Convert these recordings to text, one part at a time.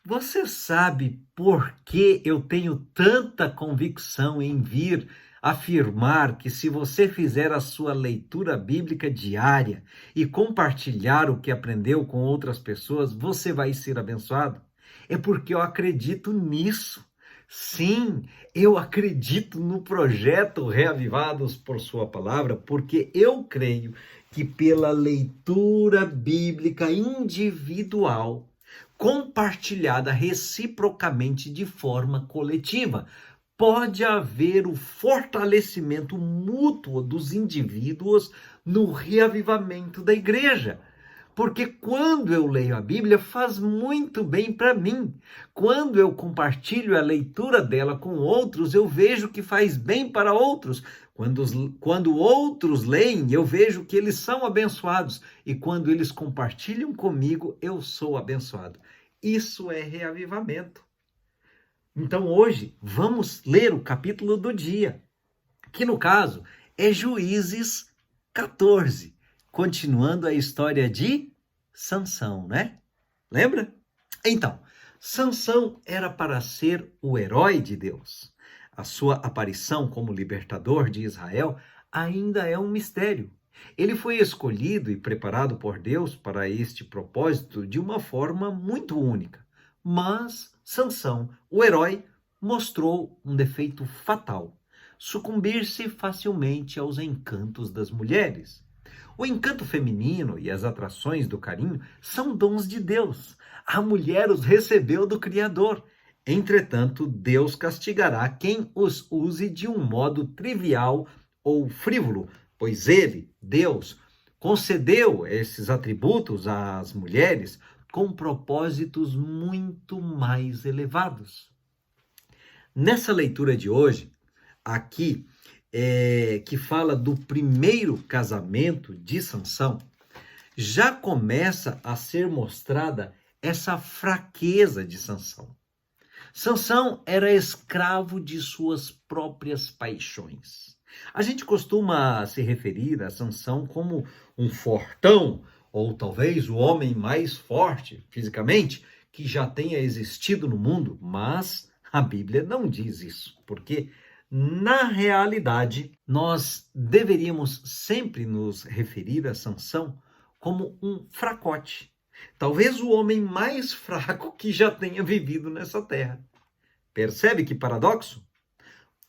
Você sabe por que eu tenho tanta convicção em vir afirmar que se você fizer a sua leitura bíblica diária e compartilhar o que aprendeu com outras pessoas, você vai ser abençoado? É porque eu acredito nisso. Sim, eu acredito no projeto Reavivados por Sua Palavra, porque eu creio que pela leitura bíblica individual, compartilhada reciprocamente de forma coletiva, pode haver o fortalecimento mútuo dos indivíduos no reavivamento da igreja. Porque quando eu leio a Bíblia, faz muito bem para mim. Quando eu compartilho a leitura dela com outros, eu vejo que faz bem para outros. Quando outros leem, eu vejo que eles são abençoados. E quando eles compartilham comigo, eu sou abençoado. Isso é reavivamento. Então hoje, vamos ler o capítulo do dia, que no caso é Juízes 14, continuando a história de Sansão, né? Lembra? Então, Sansão era para ser o herói de Deus. A sua aparição como libertador de Israel ainda é um mistério. Ele foi escolhido e preparado por Deus para este propósito de uma forma muito única. Mas Sansão, o herói, mostrou um defeito fatal: sucumbir-se facilmente aos encantos das mulheres. O encanto feminino e as atrações do carinho são dons de Deus. A mulher os recebeu do Criador. Entretanto, Deus castigará quem os use de um modo trivial ou frívolo, pois ele, Deus, concedeu esses atributos às mulheres com propósitos muito mais elevados. Nessa leitura de hoje, aqui, que fala do primeiro casamento de Sansão, já começa a ser mostrada essa fraqueza de Sansão. Sansão era escravo de suas próprias paixões. A gente costuma se referir a Sansão como um fortão, ou talvez o homem mais forte fisicamente que já tenha existido no mundo, mas a Bíblia não diz isso, porque na realidade nós deveríamos sempre nos referir a Sansão como um fracote, talvez o homem mais fraco que já tenha vivido nessa terra. Percebe que paradoxo?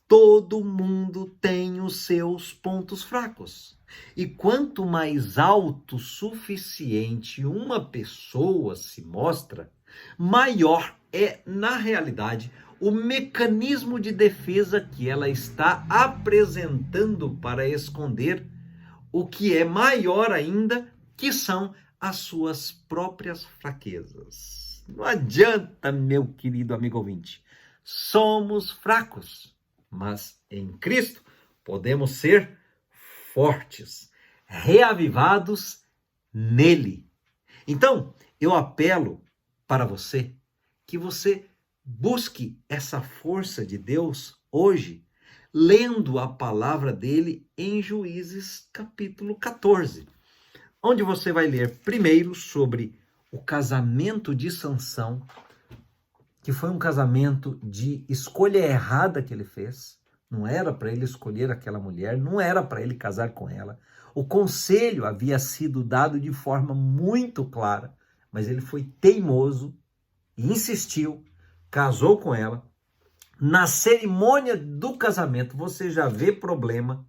Todo mundo tem os seus pontos fracos. E quanto mais autossuficiente uma pessoa se mostra, maior é, na realidade, o mecanismo de defesa que ela está apresentando para esconder o que é maior ainda, que são as suas próprias fraquezas. Não adianta, meu querido amigo ouvinte, somos fracos, mas em Cristo podemos ser fortes, reavivados nele. Então, eu apelo para você que você busque essa força de Deus hoje, lendo a palavra dele em Juízes capítulo 14, onde você vai ler primeiro sobre o casamento de Sansão, que foi um casamento de escolha errada que ele fez. Não era para ele escolher aquela mulher, não era para ele casar com ela. O conselho havia sido dado de forma muito clara, mas ele foi teimoso e insistiu, casou com ela. Na cerimônia do casamento você já vê problema.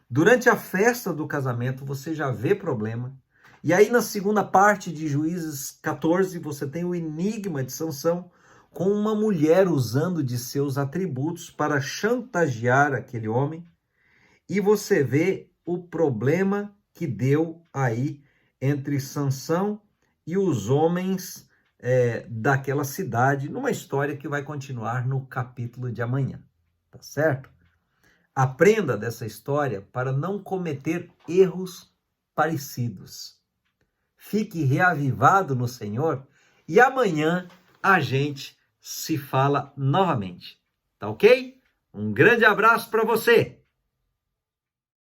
Durante a festa do casamento você já vê problema. E aí na segunda parte de Juízes 14 você tem o enigma de Sansão, com uma mulher usando de seus atributos para chantagear aquele homem, e você vê o problema que deu aí entre Sansão e os homens daquela cidade, numa história que vai continuar no capítulo de amanhã, tá certo? Aprenda dessa história para não cometer erros parecidos. Fique reavivado no Senhor e amanhã a gente se fala novamente, tá ok? Um grande abraço para você!